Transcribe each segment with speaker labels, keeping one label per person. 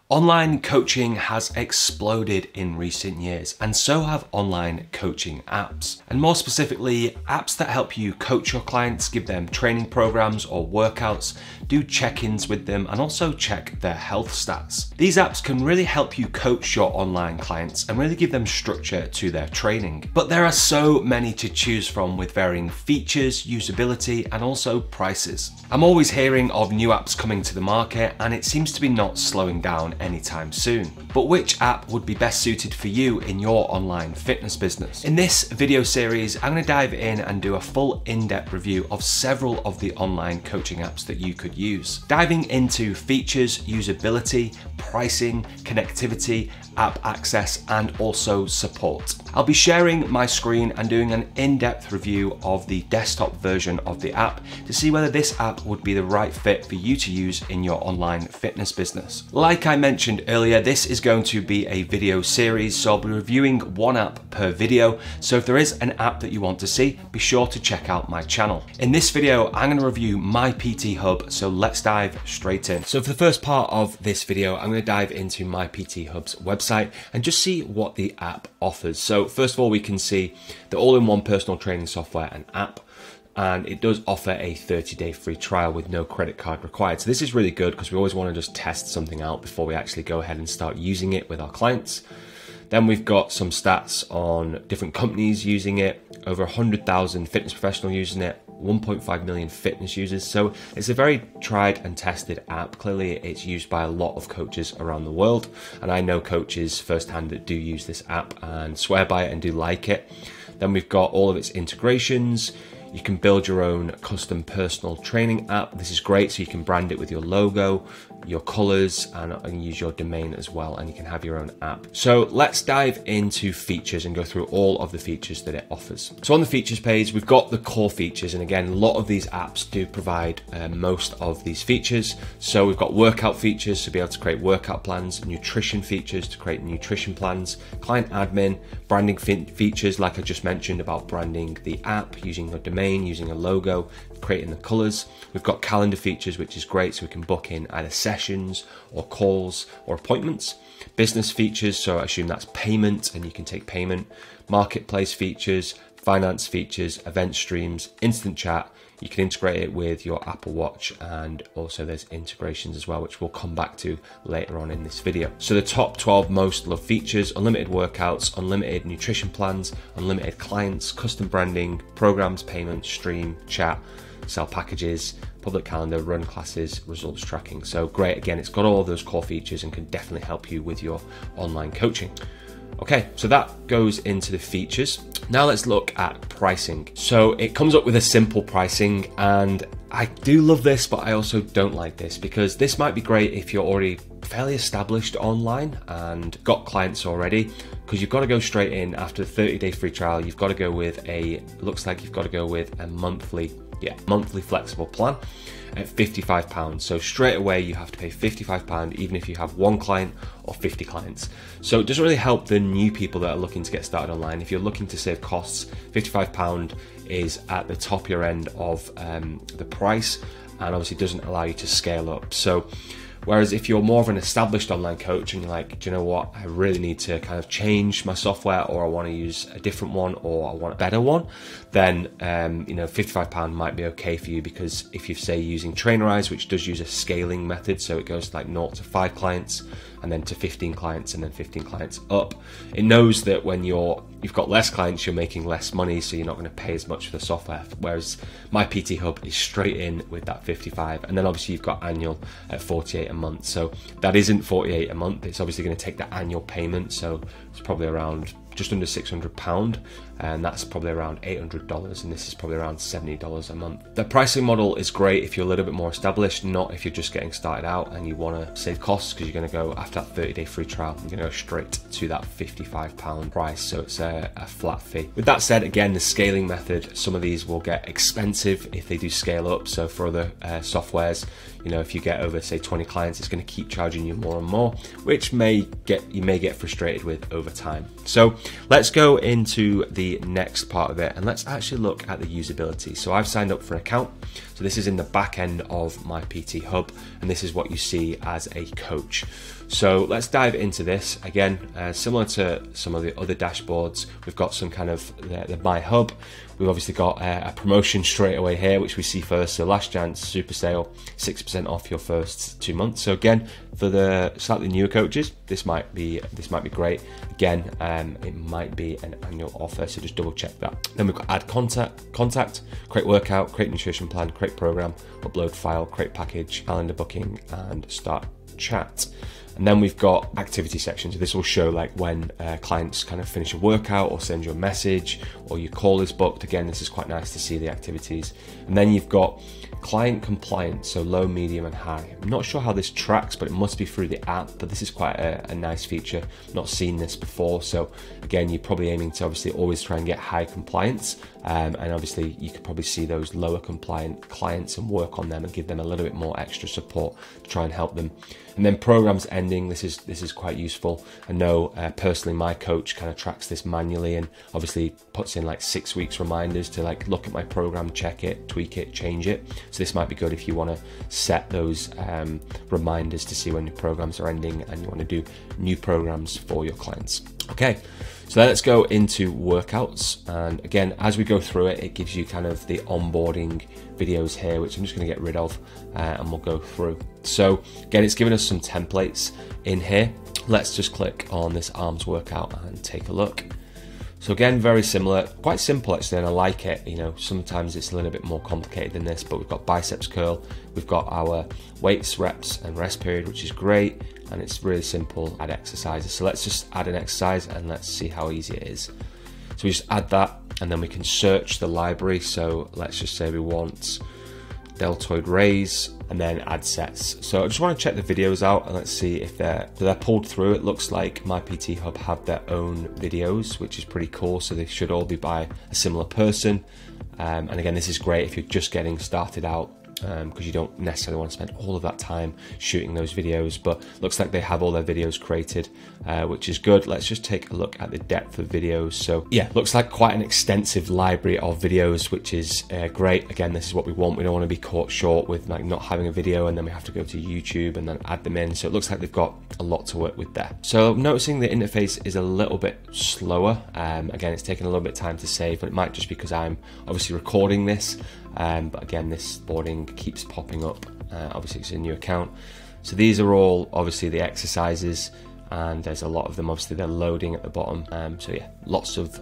Speaker 1: Online coaching has exploded in recent years, and so have online coaching apps. And more specifically, apps that help you coach your clients, give them training programs or workouts, do check-ins with them, and also check their health stats. These apps can really help you coach your online clients and really give them structure to their training. But there are so many to choose from with varying features, usability, and also prices. I'm always hearing of new apps coming to the market, and it seems to be not slowing down anytime soon. But which app would be best suited for you in your online fitness business? In this video series, I'm going to dive in and do a full in-depth review of several of the online coaching apps that you could use. Diving into features, usability, pricing, connectivity, app access, and also support. I'll be sharing my screen and doing an in-depth review of the desktop version of the app to see whether this app would be the right fit for you to use in your online fitness business. Like I mentioned earlier, this is going to be a video series, so I'll be reviewing one app per video. So if there is an app that you want to see, be sure to check out my channel. In this video, I'm going to review My PT Hub, so let's dive straight in. So for the first part of this video, I'm going to dive into My PT Hub's website and just see what the app offers. So first of all, we can see the all-in-one personal training software and app, and it does offer a 30-day free trial with no credit card required. So this is really good because we always want to just test something out before we actually go ahead and start using it with our clients. Then we've got some stats on different companies using it, over 100,000 fitness professionals using it, 1.5 million fitness users. So it's a very tried and tested app. Clearly it's used by a lot of coaches around the world, and I know coaches firsthand that do use this app and swear by it and do like it. Then we've got all of its integrations. You can build your own custom personal training app. This is great, so you can brand it with your logo, your colors, and use your domain as well, and you can have your own app. So let's dive into features and go through all of the features that it offers. So on the features page, we've got the core features, and again, a lot of these apps do provide most of these features. So we've got workout features to be able to create workout plans, nutrition features to create nutrition plans, client admin, branding features like I just mentioned about branding the app, using your domain, using a logo, creating the colors. We've got calendar features, which is great, so we can book in either sessions or calls or appointments. Business features, so I assume that's payment, and you can take payment. Marketplace features, finance features, event streams, instant chat. You can integrate it with your Apple Watch, and also there's integrations as well, which we'll come back to later on in this video. So the top 12 most loved features: unlimited workouts, unlimited nutrition plans, unlimited clients, custom branding, programs, payments, stream, chat, sell packages, public calendar, run classes, results tracking. So great, again, it's got all of those core features and can definitely help you with your online coaching. Okay, so that goes into the features. Now let's look at pricing. So it comes up with a simple pricing, and I do love this, but I also don't like this, because this might be great if you're already fairly established online and got clients already, because you've got to go straight in after the 30-day free trial. You've got to go with looks like you've got to go with a monthly flexible plan at £55. So straight away you have to pay £55 even if you have one client or 50 clients. So it doesn't really help the new people that are looking to get started online. If you're looking to save costs, £55 is at the top end of the price, and obviously doesn't allow you to scale up. So whereas if you're more of an established online coach and you're like, do you know what, I really need to kind of change my software, or I want to use a different one, or I want a better one, then £55 might be okay for you, because if you say using Trainerize, which does use a scaling method, so it goes like 0 to 5 clients and then to 15 clients and then 15 clients up, it knows that when you've got less clients, you're making less money, so you're not going to pay as much for the software. Whereas My PT Hub is straight in with that 55, and then obviously you've got annual at 48 a month. So that isn't 48 a month. It's obviously going to take the annual payment, so it's probably around just under £600, and that's probably around $800, and this is probably around $70 a month. The pricing model is great if you're a little bit more established, not if you're just getting started out and you want to save costs, because you're going to go after that 30-day free trial, you're going to go straight to that £55 price, so it's a flat fee. With that said, again, the scaling method, some of these will get expensive if they do scale up. So for other softwares, if you get over, say, 20 clients, it's going to keep charging you more and more, which you may get frustrated with over time. So let's go into the next part of it, and let's actually look at the usability. So I've signed up for an account. So this is in the back end of My PT Hub, and this is what you see as a coach. So let's dive into this. Again, similar to some of the other dashboards, we've got some kind of the My Hub. We've obviously got a promotion straight away here, which we see first. So last chance super sale, 6% off your first 2 months. So again, for the slightly newer coaches, this might be great. Again, it might be an annual offer, so just double check that. Then we've got add contact, create workout, create nutrition plan, create program, upload file, create package, calendar booking, and start chat. And then we've got activity sections. So this will show like when clients kind of finish a workout or send you a message or your call is booked. Again, this is quite nice to see the activities. And then you've got client compliance, so low, medium, and high. I'm not sure how this tracks, but it must be through the app, but this is quite a nice feature. Not seen this before. So again, you're probably aiming to obviously always try and get high compliance. And obviously you could probably see those lower compliant clients and work on them and give them a little bit more extra support to try and help them. And then programs ending, this is quite useful. I know personally my coach kind of tracks this manually and obviously puts in like 6 weeks reminders to like look at my program, check it, tweak it, change it. So this might be good if you want to set those reminders to see when your programs are ending and you want to do new programs for your clients. Okay, so let's go into workouts. And again, as we go through it, it gives you kind of the onboarding videos here, which I'm just going to get rid of and we'll go through. So again, it's giving us some templates in here. Let's just click on this arms workout and take a look. So again, very similar, quite simple actually, and I like it. You know, sometimes it's a little bit more complicated than this, but we've got biceps curl, we've got our weights, reps, and rest period, which is great, and it's really simple, add exercises. So let's just add an exercise and let's see how easy it is. So we just add that, and then we can search the library. So let's just say we want deltoid raise, and then add sets. So I just want to check the videos out and let's see if they're pulled through. It looks like My PT Hub have their own videos, which is pretty cool. So they should all be by a similar person. And again, this is great if you're just getting started out, because you don't necessarily want to spend all of that time shooting those videos, but looks like they have all their videos created, which is good. Let's just take a look at the depth of videos. So yeah, looks like quite an extensive library of videos, which is great. Again, this is what we want. We don't want to be caught short with like not having a video and then we have to go to YouTube and then add them in. So it looks like they've got a lot to work with there. So noticing the interface is a little bit slower. Again, it's taking a little bit of time to save, but it might just because I'm obviously recording this. But again, this boarding keeps popping up. Obviously it's a new account. So these are all obviously the exercises, and there's a lot of them. Obviously they're loading at the bottom. So yeah, lots of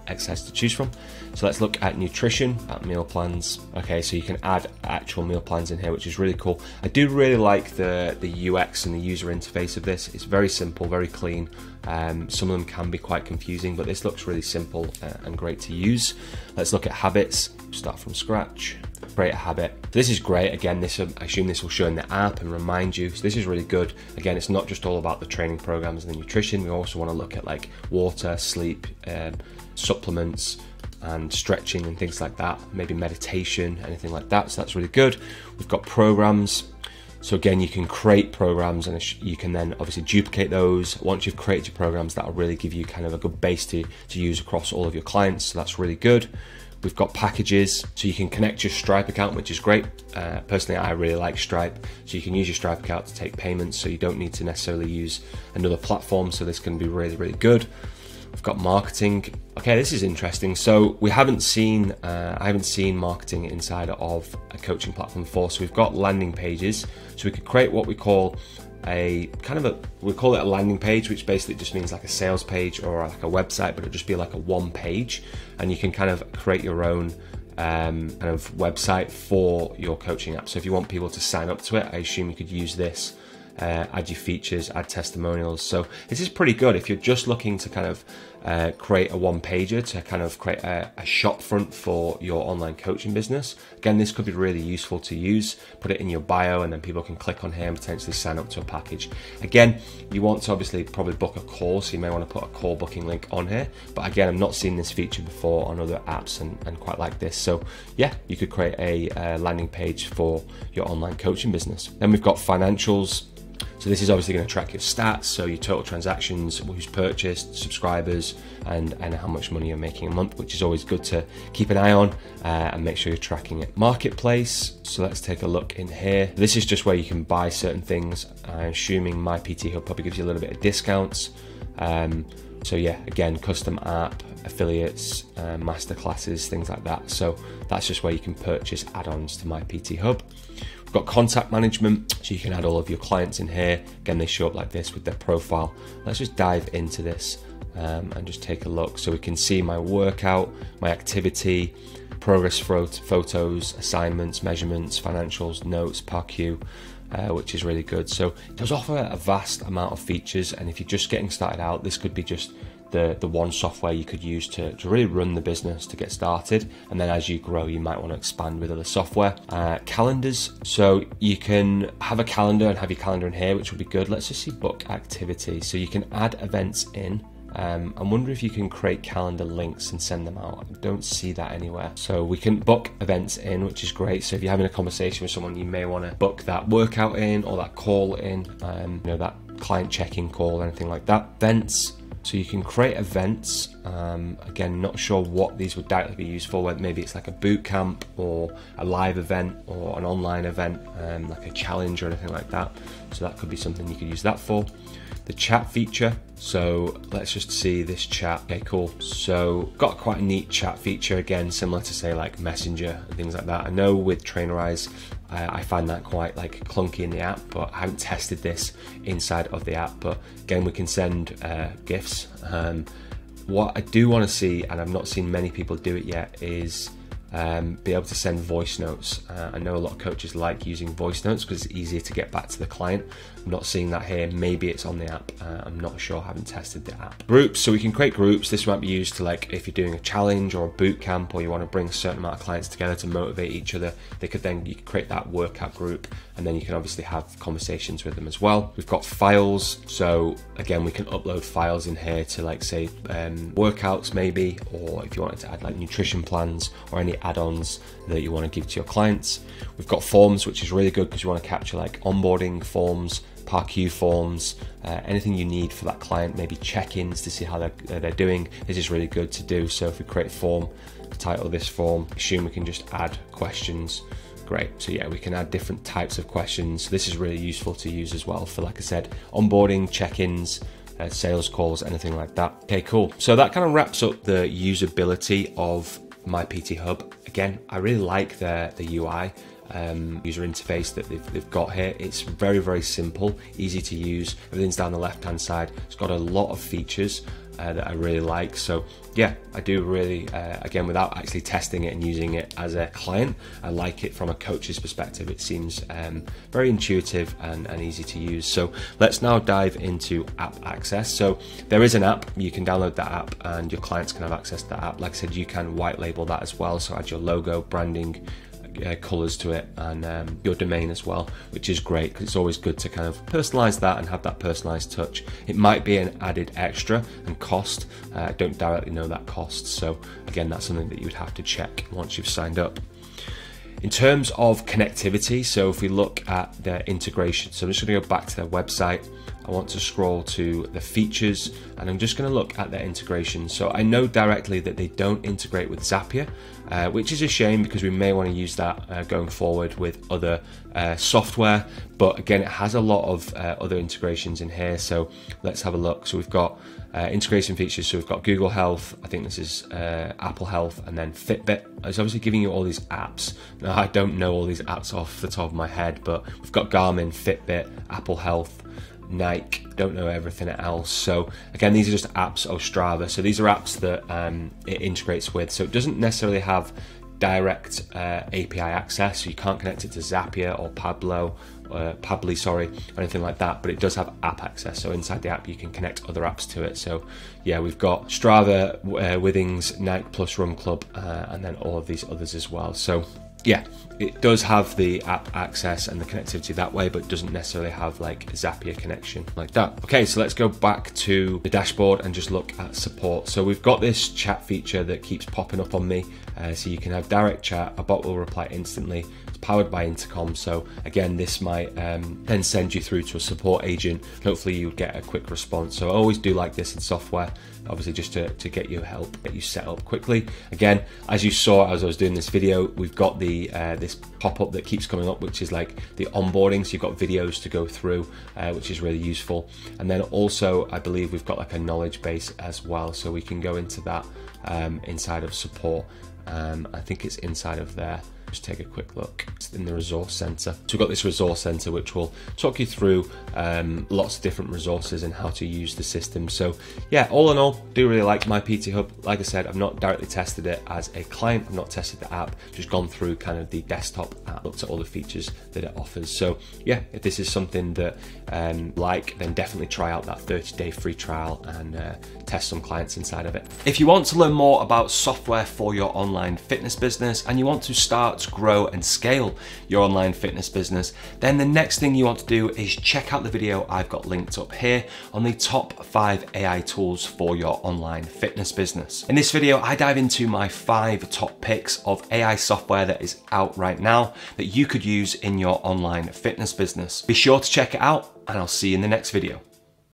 Speaker 1: exercises to choose from. So let's look at nutrition, at meal plans. Okay, so you can add actual meal plans in here, which is really cool. I do really like the UX and the user interface of this. It's very simple, very clean. Some of them can be quite confusing, but this looks really simple and great to use. Let's look at habits. Start from scratch, create a habit. This is great. Again, I assume this will show in the app and remind you. So this is really good. Again, it's not just all about the training programs and the nutrition. We also want to look at like water, sleep, supplements, and stretching and things like that. Maybe meditation, anything like that. So that's really good. We've got programs. So again, you can create programs and you can then obviously duplicate those. Once you've created your programs, that'll really give you kind of a good base to use across all of your clients. So that's really good. We've got packages, so you can connect your Stripe account, which is great. Personally, I really like Stripe. So you can use your Stripe account to take payments, so you don't need to necessarily use another platform. So this can be really, really good. We've got marketing. Okay, this is interesting. So we haven't seen, I haven't seen marketing inside of a coaching platform before. So we've got landing pages. So we could create what we call we call it a landing page, which basically just means like a sales page or like a website, but it'll just be like a one page, and you can kind of create your own kind of website for your coaching app. So if you want people to sign up to it, I assume you could use this, add your features, add testimonials. So this is pretty good if you're just looking to kind of create a one pager to kind of create a shop front for your online coaching business. Again, this could be really useful to use. Put it in your bio and then people can click on here and potentially sign up to a package. Again, you want to obviously probably book a call, so you may want to put a call booking link on here. But again, I've not seen this feature before on other apps and quite like this. So yeah, you could create a landing page for your online coaching business. Then we've got financials. So So this is obviously going to track your stats, so your total transactions, who's purchased, subscribers, and how much money you're making a month, which is always good to keep an eye on and make sure you're tracking it. Marketplace, so let's take a look in here. This is just where you can buy certain things. I'm assuming My PT Hub probably gives you a little bit of discounts. So yeah, again, custom app, affiliates, masterclasses, things like that. So that's just where you can purchase add-ons to My PT Hub. We've got contact management, so you can add all of your clients in here. Again, they show up like this with their profile. Let's just dive into this and just take a look. So we can see my workout, my activity, progress photos, assignments, measurements, financials, notes, PARQ, which is really good. So it does offer a vast amount of features, and if you're just getting started out, this could be just the one software you could use to really run the business to get started, and then as you grow you might want to expand with other software. Calendars, so you can have a calendar and have your calendar in here, which will be good. Let's just see book activity, so you can add events in. I wonder if you can create calendar links and send them out. I don't see that anywhere. So we can book events in, which is great. So if you're having a conversation with someone, you may want to book that workout in or that call in, that client check-in call, anything like that. Events, so you can create events. Again, not sure what these would directly be used for, whether maybe it's like a boot camp or a live event or an online event, like a challenge or anything like that. So that could be something you could use that for. The chat feature, so let's just see this chat. Okay, cool. So got quite a neat chat feature, again, similar to say like Messenger and things like that. I know with Trainerize, I find that quite like clunky in the app, but I haven't tested this inside of the app. But again, we can send GIFs. What I do want to see, and I've not seen many people do it yet, is be able to send voice notes. I know a lot of coaches like using voice notes because it's easier to get back to the client. I'm not seeing that here. Maybe it's on the app. I'm not sure. I haven't tested the app. Groups, so we can create groups. This might be used to, like, if you're doing a challenge or a boot camp, or you want to bring a certain amount of clients together to motivate each other. You could create that workout group, and then you can obviously have conversations with them as well. We've got files, so again, we can upload files in here to, like, say workouts maybe, or if you wanted to add like nutrition plans or any add-ons that you want to give to your clients. We've got forms, which is really good because you want to capture like onboarding forms, PARQ forms, anything you need for that client, maybe check-ins to see how they're doing. This is really good to do. So if we create a form, title this form, assume we can just add questions. Great. So yeah, we can add different types of questions. This is really useful to use as well for, like I said, onboarding, check-ins, sales calls, anything like that. Okay, cool. So that kind of wraps up the usability of My PT Hub. Again, I really like the UI user interface that they've got here. It's very, very simple, easy to use. Everything's down the left hand side. It's got a lot of features that I really like. So yeah, I do really, again, without actually testing it and using it as a client, I like it from a coach's perspective. It seems very intuitive and easy to use. So let's now dive into app access. So there is an app, you can download that app and your clients can have access to that app. Like I said, you can white label that as well. So add your logo, branding, colors to it, and your domain as well, which is great because it's always good to kind of personalize that and have that personalized touch. It might be an added extra and cost. I don't directly know that cost, so again, that's something that you would have to check once you've signed up. In terms of connectivity, so if we look at their integration, so I'm just going to go back to their website. I want to scroll to the features, and I'm just going to look at their integration. So I know directly that they don't integrate with Zapier, which is a shame because we may want to use that going forward with other software. But again, it has a lot of other integrations in here. So let's have a look. So we've got integration features. So we've got Google Health, I think this is Apple Health, and then Fitbit. It's obviously giving you all these apps. Now, I don't know all these apps off the top of my head, but we've got Garmin, Fitbit, Apple Health, Nike, don't know everything else. So again, these are just apps, or Strava. So these are apps that it integrates with. So it doesn't necessarily have direct API access. So you can't connect it to Zapier or Pabbly, or anything like that, but it does have app access. So inside the app, you can connect other apps to it. So yeah, we've got Strava, Withings, Nike Plus Run Club, and then all of these others as well. So yeah, it does have the app access and the connectivity that way, but doesn't necessarily have like a Zapier connection like that. Okay, so let's go back to the dashboard and just look at support. So we've got this chat feature that keeps popping up on me. So you can have direct chat, a bot will reply instantly. It's It's powered by intercom, so again, this might then send you through to a support agent. Hopefully you get a quick response. So I always do like this in software, obviously just to get you help, get you set up quickly. Again, as you saw as I was doing this video, we've got the this pop-up that keeps coming up, which is like the onboarding, so you've got videos to go through, which is really useful. And then also I believe we've got like a knowledge base as well, so we can go into that inside of support. I think it's inside of there. Just take a quick look. It's in the resource center. So we've got this resource center which will talk you through lots of different resources and how to use the system. So yeah, all in all, do really like my PT Hub. Like I said, I've not directly tested it as a client. I've not tested the app, just gone through kind of the desktop app, looked at all the features that it offers. So yeah, if this is something that then definitely try out that 30-day free trial and test some clients inside of it. If you want to learn more about software for your online fitness business and you want to start, grow and scale your online fitness business, then the next thing you want to do is check out the video I've got linked up here on the top 5 AI tools for your online fitness business. In this video, I dive into my 5 top picks of AI software that is out right now that you could use in your online fitness business. Be sure to check it out, and I'll see you in the next video.